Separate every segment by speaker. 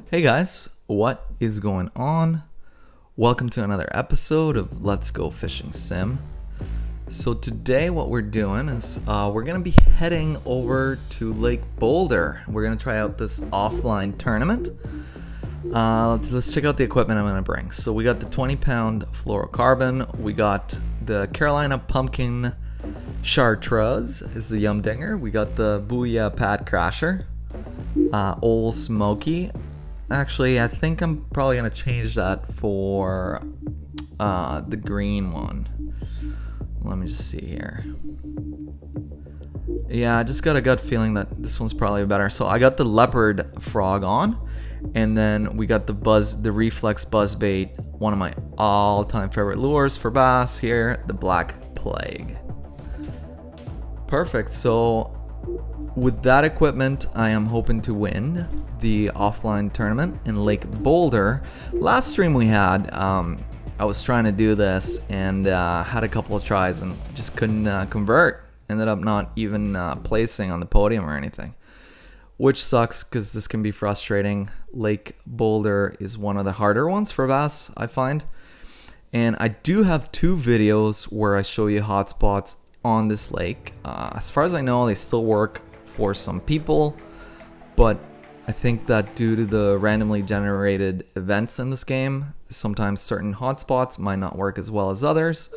Speaker 1: Hey guys, what is going on? Welcome to another episode of Let's Go Fishing Sim. So today what we're doing is we're going to be heading over to Lake Boulder. We're going to try out this offline tournament. Let's check out the equipment I'm going to bring. So we got the 20-pound fluorocarbon. We got the Carolina Pumpkin Chartreuse is the Yum Dinger. We got the Booyah Pad Crasher. Old Smoky. Actually, I think I'm probably going to change that for the green one. Let me just see here. Yeah, I just got a gut feeling that this one's probably better. So I got the leopard frog on, and then we got the reflex buzz bait, one of my all-time favorite lures for bass here, the black plague. Perfect. So with that equipment, I am hoping to win the offline tournament in Lake Boulder. Last stream we had, I was trying to do this and had a couple of tries and just couldn't convert. Ended up not even placing on the podium or anything, which sucks because this can be frustrating. Lake Boulder is one of the harder ones for bass, I find. And I do have 2 videos where I show you hotspots on this lake. As far as I know, they still work for some people, but I think that due to the randomly generated events in this game, sometimes certain hotspots might not work as well as others.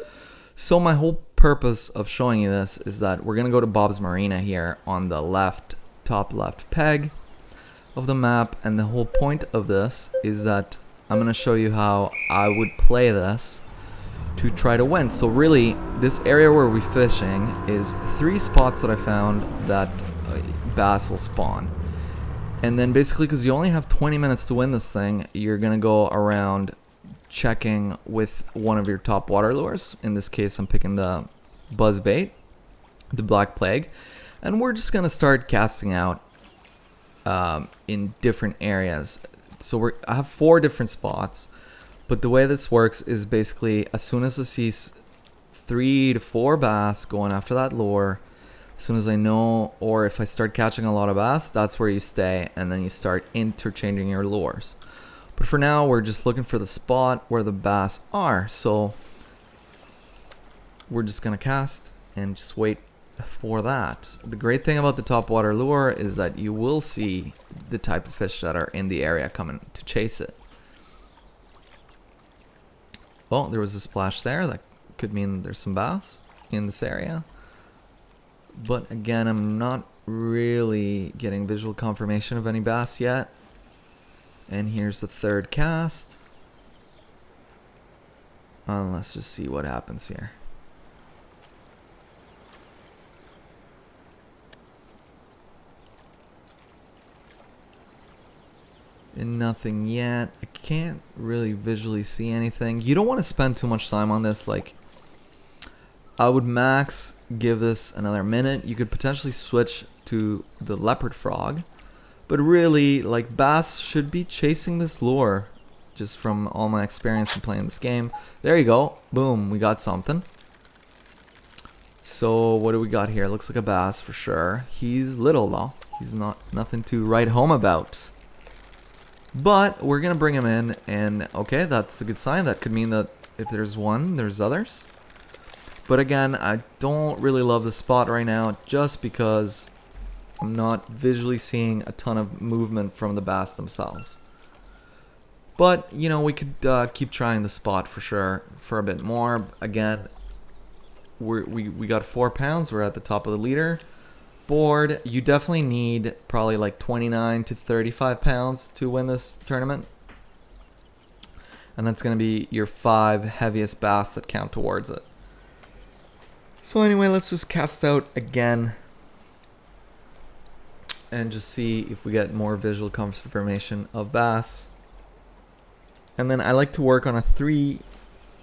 Speaker 1: So my whole purpose of showing you this is that we're going to go to Bob's Marina here on the top left peg of the map, and the whole point of this is that I'm going to show you how I would play this to try to win. So really, this area where we're fishing is 3 spots that I found that bass will spawn. And then basically, because you only have 20 minutes to win this thing, you're going to go around checking with one of your top water lures. In this case, I'm picking the buzz bait, the black plague. And we're just going to start casting out in different areas. So I have 4 different spots. But the way this works is basically as soon as I see 3 to 4 bass going after that lure, as soon as I know, or if I start catching a lot of bass, that's where you stay, and then you start interchanging your lures. But for now, we're just looking for the spot where the bass are. So we're just going to cast and just wait for that. The great thing about the top water lure is that you will see the type of fish that are in the area coming to chase it. Well, there was a splash there. That could mean there's some bass in this area. But again, I'm not really getting visual confirmation of any bass yet. And here's the 3rd cast. Let's just see what happens here. And nothing yet. I can't really visually see anything. You don't want to spend too much time on this. Like, I would max give this another minute. You could potentially switch to the leopard frog. But really, like, bass should be chasing this lure. Just from all my experience in playing this game. There you go. Boom. We got something. So what do we got here? Looks like a bass for sure. He's little though. He's nothing to write home about. But we're going to bring him in, and okay, that's a good sign. That could mean that if there's one, there's others. But again, I don't really love the spot right now just because I'm not visually seeing a ton of movement from the bass themselves. But, you know, we could keep trying the spot for sure for a bit more. Again, we got 4 pounds. We're at the top of the leader board. You definitely need probably like 29 to 35 pounds to win this tournament. And that's going to be your 5 heaviest bass that count towards it. So anyway, let's just cast out again and just see if we get more visual confirmation of bass. And then I like to work on a 3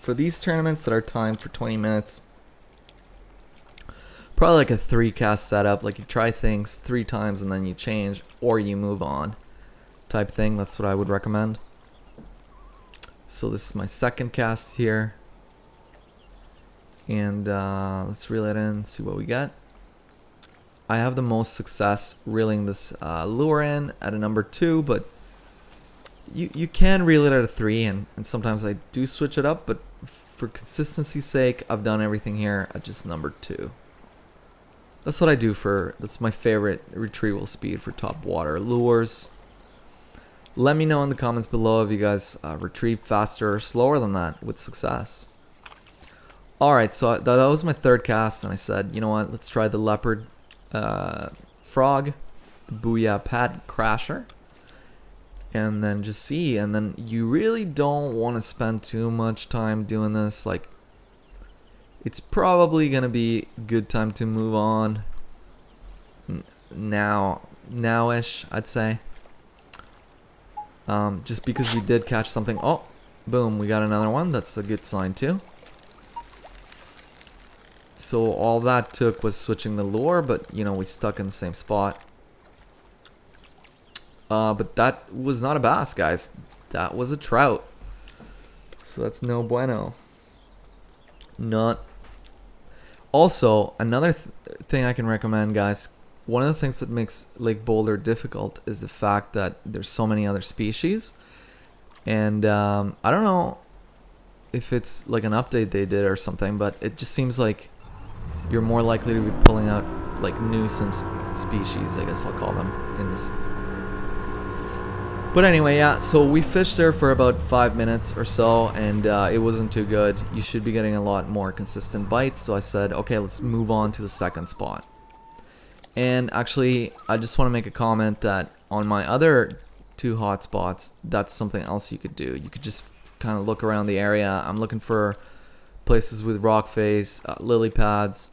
Speaker 1: for these tournaments that are timed for 20 minutes. Probably like a 3 cast setup, like you try things 3 times and then you change or you move on type thing. That's what I would recommend. So this is my 2nd cast here. And let's reel it in, see what we get. I have the most success reeling this lure in at a number 2, but you can reel it at a 3, and sometimes I do switch it up, but for consistency's sake, I've done everything here at just number 2. That's what I do that's my favorite retrieval speed for top water lures. Let me know in the comments below if you guys retrieve faster or slower than that with success. Alright, so that was my 3rd cast, and I said, you know what, let's try the leopard frog, booyah pad crasher. And then just see, and then you really don't want to spend too much time doing this. Like, it's probably gonna be a good time to move on now-ish, I'd say. Just because we did catch something. Oh, boom, we got another one. That's a good sign too. So all that took was switching the lure, but you know, we stuck in the same spot. But that was not a bass, guys. That was a trout. So that's no bueno. Not. Also, another thing I can recommend, guys. One of the things that makes Lake Boulder difficult is the fact that there's so many other species. And I don't know if it's like an update they did or something, but it just seems like you're more likely to be pulling out like nuisance species, I guess I'll call them, in this. But anyway, yeah, so we fished there for about 5 minutes or so, and it wasn't too good. You should be getting a lot more consistent bites, so I said, okay, let's move on to the 2nd spot. And actually, I just want to make a comment that on my other 2 hotspots, that's something else you could do. You could just kind of look around the area. I'm looking for places with rock face, lily pads,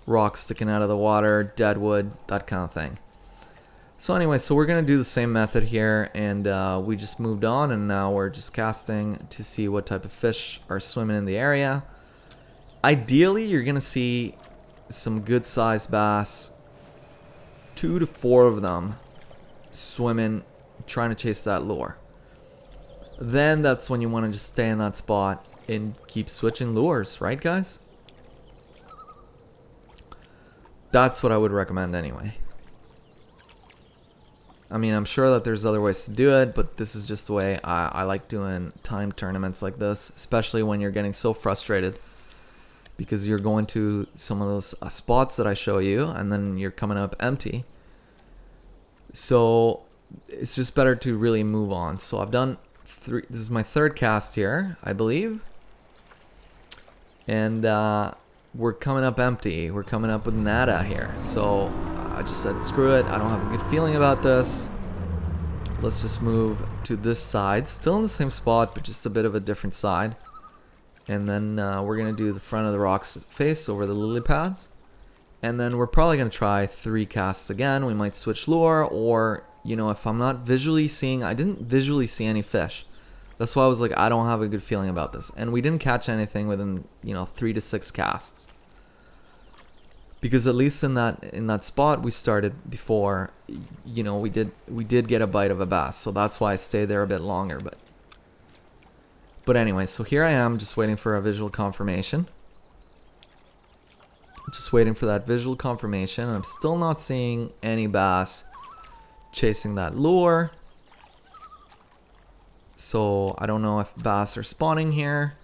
Speaker 1: rocks sticking out of the water, deadwood, that kind of thing. So anyway, so we're going to do the same method here, and we just moved on, and now we're just casting to see what type of fish are swimming in the area. Ideally, you're going to see some good sized bass, 2 to 4 of them swimming, trying to chase that lure. Then that's when you want to just stay in that spot and keep switching lures, right guys? That's what I would recommend anyway. I mean, I'm sure that there's other ways to do it, but this is just the way I like doing time tournaments like this, especially when you're getting so frustrated because you're going to some of those spots that I show you and then you're coming up empty. So it's just better to really move on. So I've done 3, this is my 3rd cast here, I believe. And we're coming up empty. We're coming up with nada here. So I just said, screw it. I don't have a good feeling about this. Let's just move to this side. Still in the same spot, but just a bit of a different side. And then we're going to do the front of the rock's face over the lily pads. And then we're probably going to try 3 casts again. We might switch lure, or, you know, if I'm not visually seeing, I didn't visually see any fish. That's why I was like, I don't have a good feeling about this. And we didn't catch anything within, you know, 3 to 6 casts. Because at least in that spot we started before, you know, we did get a bite of a bass. So that's why I stayed there a bit longer. But anyway, so here I am just waiting for a visual confirmation. Just waiting for that visual confirmation. And I'm still not seeing any bass chasing that lure. So I don't know if bass are spawning here.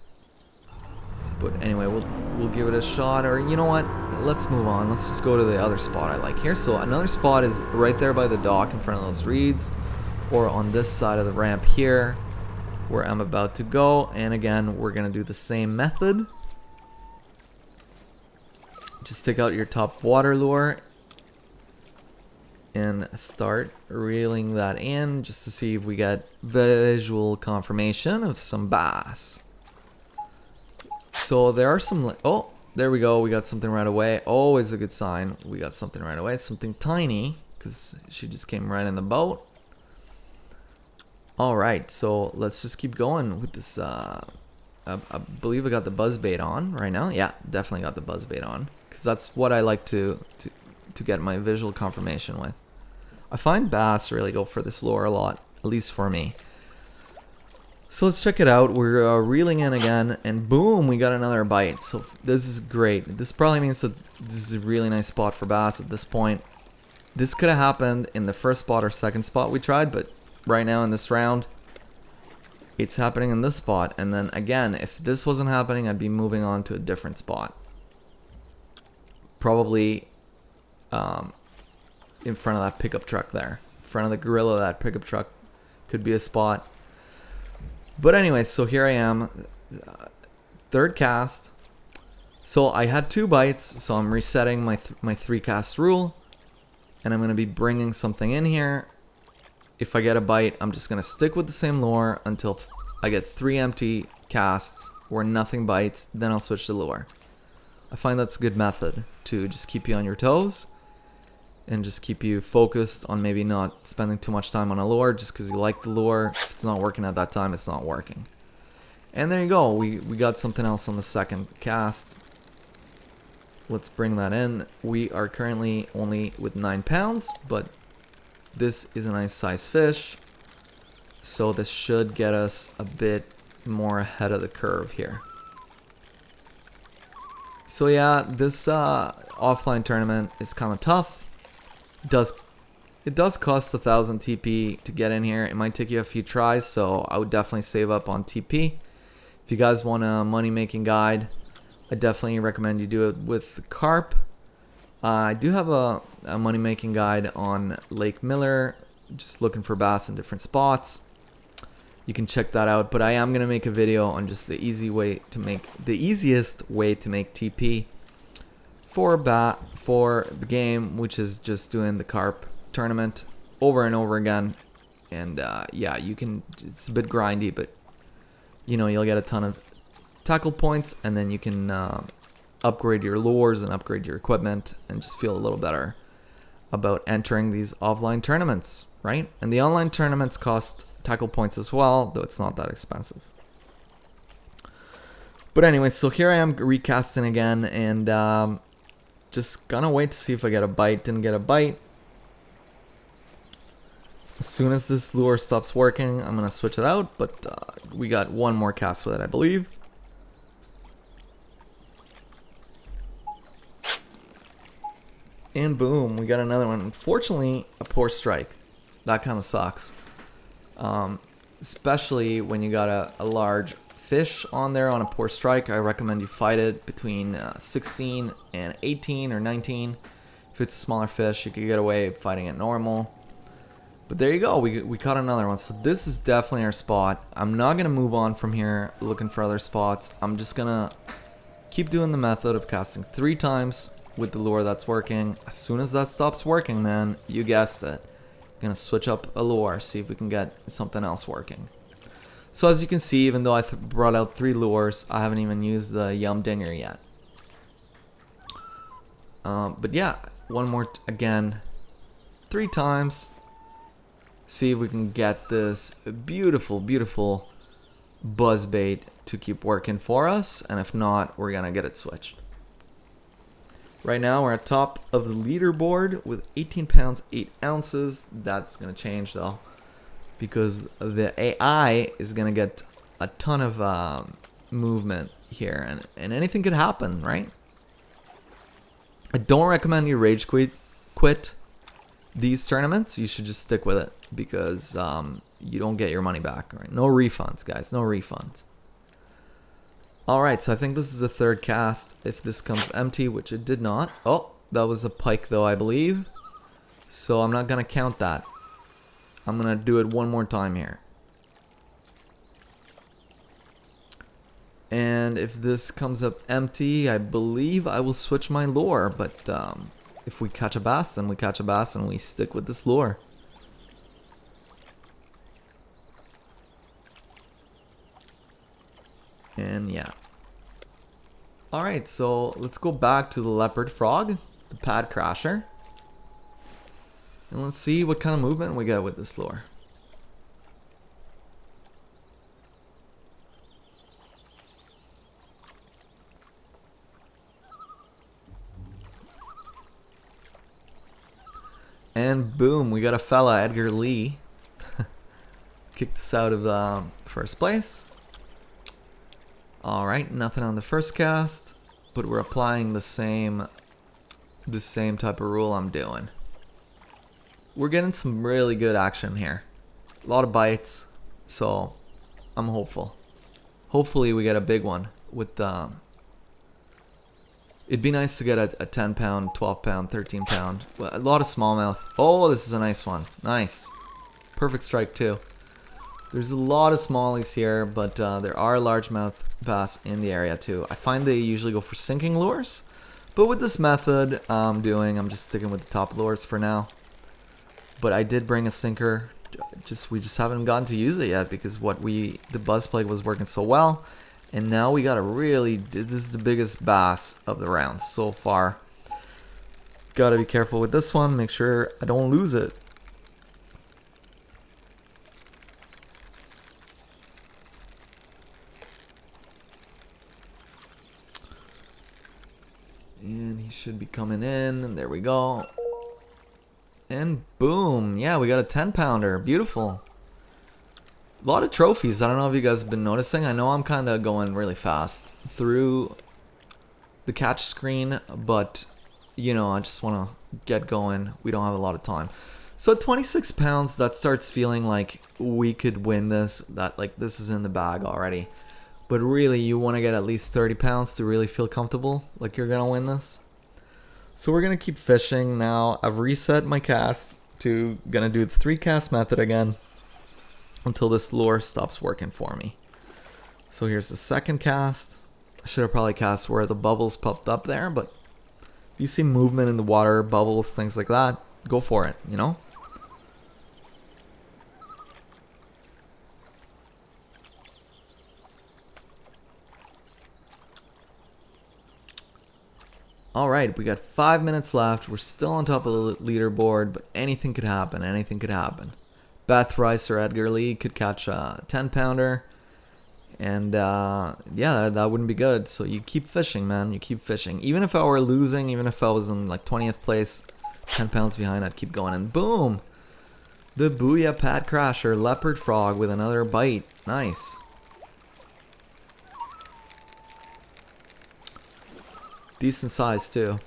Speaker 1: But anyway, we'll give it a shot. Or you know what? Let's move on. Let's just go to the other spot I like here. So another spot is right there by the dock in front of those reeds. Or on this side of the ramp here, where I'm about to go. And again, we're going to do the same method. Just take out your top water lure and start reeling that in just to see if we get visual confirmation of some bass. So there are some, oh, there we go. We got something right away. Always a good sign. We got something right away. Something tiny because she just came right in the boat. All right, so let's just keep going with this. I believe I got the buzz bait on right now. Yeah, definitely got the buzz bait on because that's what I like to get my visual confirmation with. I find bass really go for this lure a lot, at least for me. So let's check it out. We're reeling in again, and boom, we got another bite. So this is great. This probably means that this is a really nice spot for bass at this point. This could have happened in the first spot or second spot we tried, but right now in this round, It's happening in this spot, and then again, if this wasn't happening, I'd be moving on to a different spot. Probably in front of that pickup truck there. In front of the grill of that pickup truck could be a spot. But anyway, so here I am, third cast. So I had 2 bites, so I'm resetting my 3 cast rule, and I'm going to be bringing something in here. If I get a bite, I'm just going to stick with the same lure until I get 3 empty casts where nothing bites, then I'll switch to lure. I find that's a good method to just keep you on your toes and just keep you focused on maybe not spending too much time on a lure just because you like the lure. If it's not working at that time, it's not working. And there you go. We got something else on the second cast. Let's bring that in. We are currently only with 9 pounds, but this is a nice size fish. So this should get us a bit more ahead of the curve here. So yeah, this offline tournament is kind of tough. It does cost 1,000 TP to get in here. It might take you a few tries, so I would definitely save up on TP. If you guys want a money making guide, I definitely recommend you do it with the carp. I do have a money making guide on Lake Miller, just looking for bass in different spots. You can check that out, but I am gonna make a video on just the easiest way to make TP for the game, which is just doing the carp tournament over and over again. And yeah, it's a bit grindy, but you know, you'll get a ton of tackle points, and then you can upgrade your lures and upgrade your equipment and just feel a little better about entering these offline tournaments, right? And the online tournaments cost tackle points as well, though it's not that expensive. But anyway, so here I am recasting again, and just gonna wait to see if I get a bite. Didn't get a bite. As soon as this lure stops working, I'm gonna switch it out, but we got 1 more cast with it, I believe. And boom, we got another one. Unfortunately, a poor strike. That kind of sucks. Especially when you got a large fish on there on a poor strike. I recommend you fight it between 16 and 18 or 19. If it's a smaller fish, you could get away fighting it normal. But there you go, we caught another one. So this is definitely our spot. I'm not going to move on from here looking for other spots. I'm just going to keep doing the method of casting 3 times with the lure that's working. As soon as that stops working, man, you guessed it. Gonna switch up a lure, see if we can get something else working. So as you can see, even though I brought out 3 lures, I haven't even used the Yum Dinger yet. But yeah, one more again, 3 times. See if we can get this beautiful, beautiful buzz bait to keep working for us, and if not, we're gonna get it switched. Right now we're at top of the leaderboard with 18 pounds 8 ounces. That's gonna change though, because the AI is gonna get a ton of movement here, and anything could happen, right? I don't recommend you rage quit these tournaments. You should just stick with it, because you don't get your money back, right? No refunds, guys, no refunds. Alright, so I think this is the 3rd cast. If this comes empty, which it did not. Oh, that was a pike though, I believe. So I'm not going to count that. I'm going to do it 1 more time here. And if this comes up empty, I believe I will switch my lure. But if we catch a bass, then we catch a bass and we stick with this lure. And yeah. Alright, so let's go back to the leopard frog, the pad crasher. And let's see what kind of movement we get with this lure. And boom, we got a fella, Edgar Lee. Kicked us out of first place. Alright, nothing on the first cast, but we're applying the same type of rule I'm doing. We're getting some really good action here. A lot of bites, so I'm hopeful. Hopefully we get a big one with it'd be nice to get a 10 pound, 12 pound, 13 pound. A lot of smallmouth. Oh, this is a nice one. Nice. Perfect strike too. There's a lot of smallies here, but there are largemouth bass in the area too. I find they usually go for sinking lures, but with this method I'm just sticking with the top lures for now. But I did bring a sinker. We just haven't gotten to use it yet because the buzz plug was working so well. And now we got this is the biggest bass of the round so far. Gotta be careful with this one, make sure I don't lose it. And he should be coming in, and there we go. And boom, yeah, we got a 10 pounder, beautiful. A lot of trophies. I don't know if you guys have been noticing. I know I'm kind of going really fast through the catch screen, but you know, I just want to get going. We don't have a lot of time. So at 26 pounds, that starts feeling like we could win this. That like this is in the bag already. But really, you want to get at least 30 pounds to really feel comfortable, like you're gonna win this. So we're gonna keep fishing now. I've reset my cast to gonna do the 3 cast method again until this lure stops working for me. So here's the second cast. I should have probably cast where the bubbles popped up there, but if you see movement in the water, bubbles, things like that, go for it, you know? Alright, we got 5 minutes left. We're still on top of the leaderboard, but anything could happen, anything could happen. Beth Rice or Edgar Lee could catch a 10 pounder. And yeah, that wouldn't be good. So you keep fishing, man. You keep fishing. Even if I were losing, even if I was in like 20th place, 10 pounds behind, I'd keep going. And boom! The Booyah Pad Crasher Leopard Frog with another bite. Nice. Decent size too.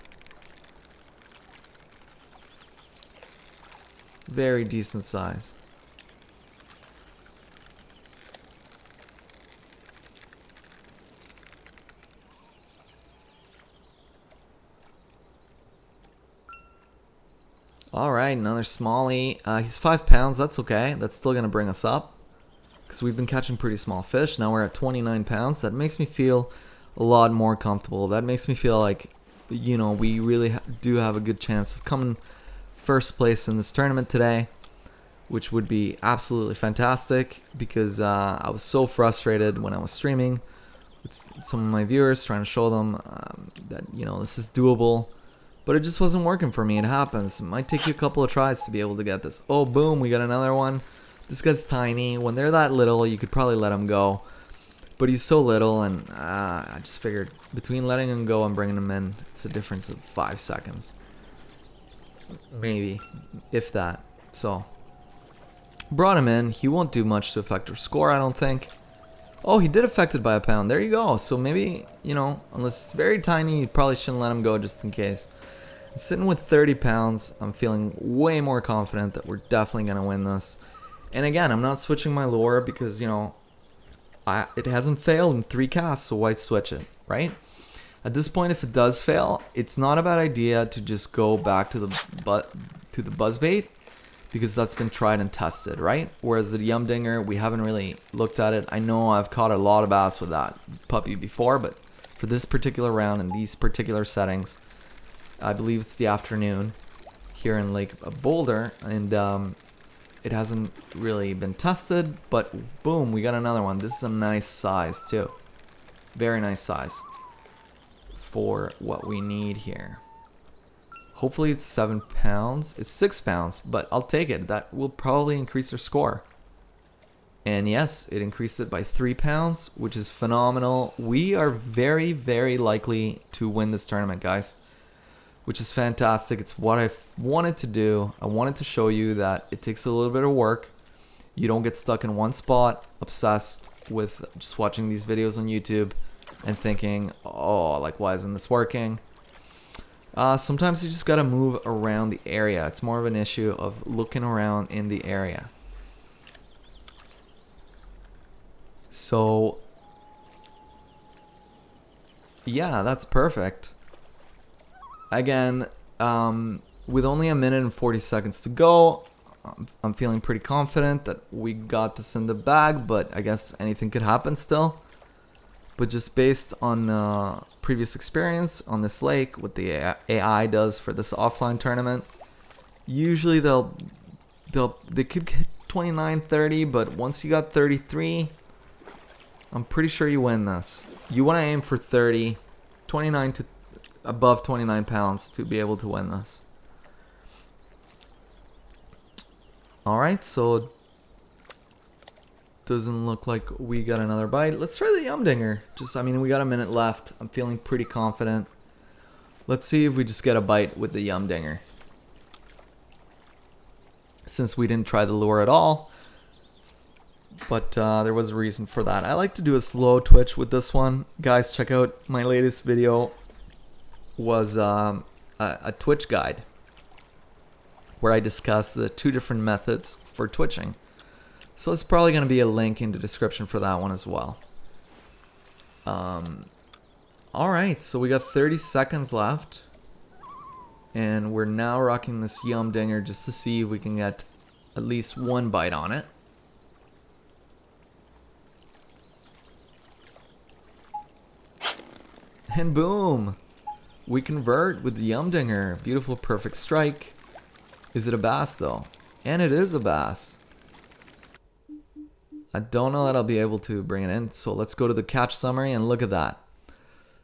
Speaker 1: Very decent size. Alright, another smallie. He's 5 pounds, that's okay. That's still going to bring us up. Because we've been catching pretty small fish. Now we're at 29 pounds. That makes me feel a lot more comfortable. That makes me feel like, you know, we really do have a good chance of coming first place in this tournament today. Which would be absolutely fantastic. Because I was so frustrated when I was streaming with some of my viewers, trying to show them that, you know, this is doable. But it just wasn't working for me. It happens. It might take you a couple of tries to be able to get this. Oh, boom. We got another one. This guy's tiny. When they're that little, you could probably let him go. But he's so little, and I just figured between letting him go and bringing him in, it's a difference of 5 seconds. Maybe. If that. So, brought him in. He won't do much to affect our score, I don't think. Oh, he did affect it by a pound. There you go. So maybe, you know, unless it's very tiny, you probably shouldn't let him go just in case. Sitting with 30 pounds, I'm feeling way more confident that we're definitely going to win this. And again, I'm not switching my lure because, you know, it hasn't failed in 3 casts, so why switch it, right? At this point, if it does fail, it's not a bad idea to just go back to the buzzbait because that's been tried and tested, right? Whereas the Yum Dinger, we haven't really looked at it. I know I've caught a lot of bass with that puppy before, but for this particular round and these particular settings, I believe it's the afternoon here in Lake Boulder, and it hasn't really been tested, but boom, we got another one. This is a nice size too. Very nice size for what we need here. Hopefully it's 7 pounds. It's 6 pounds, but I'll take it. That will probably increase our score. And yes, it increased it by 3 pounds, which is phenomenal. We are very, very likely to win this tournament, guys. Which is fantastic. It's what I wanted to do. I wanted to show you that it takes a little bit of work. You don't get stuck in one spot, obsessed with just watching these videos on YouTube and thinking, oh, like, why isn't this working? Sometimes you just gotta move around the area. It's more of an issue of looking around in the area. So yeah, that's perfect. Again, with only a minute and 40 seconds to go, I'm feeling pretty confident that we got this in the bag, but I guess anything could happen still. But just based on previous experience on this lake, what the AI does for this offline tournament, usually they could get 29, 30, but once you got 33, I'm pretty sure you win this. You want to aim for 30, 29 to above 29 pounds to be able to win this. Alright, so doesn't look like we got another bite. Let's try the Yumdinger. We got a minute left. I'm feeling pretty confident. Let's see if we just get a bite with the Yumdinger. Since we didn't try the lure at all. But there was a reason for that. I like to do a slow twitch with this one. Guys, check out my latest video. Was a twitch guide. Where I discuss the 2 different methods for twitching. So it's probably going to be a link in the description for that one as well. Alright, so we got 30 seconds left. And we're now rocking this Yumdinger just to see if we can get at least one bite on it. And boom! We convert with the Yumdinger. Beautiful, perfect strike. Is it a bass though? And it is a bass. I don't know that I'll be able to bring it in, so let's go to the catch summary and look at that.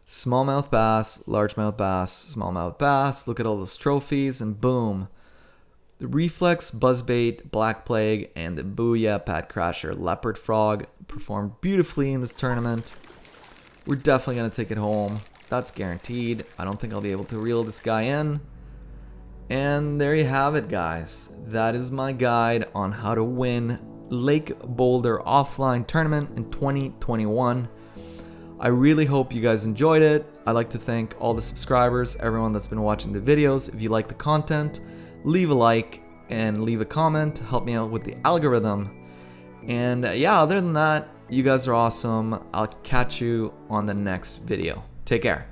Speaker 1: Smallmouth bass, largemouth bass, smallmouth bass. Look at all those trophies and boom. The reflex, buzzbait, black plague, and the booyah pad crasher leopard frog performed beautifully in this tournament. We're definitely going to take it home. That's guaranteed. I don't think I'll be able to reel this guy in. And there you have it, guys. That is my guide on how to win Lake Boulder offline tournament in 2021. I really hope you guys enjoyed it. I'd like to thank all the subscribers, everyone that's been watching the videos. If you like the content, leave a like and leave a comment. Help me out with the algorithm. And yeah, other than that, you guys are awesome. I'll catch you on the next video. Take care.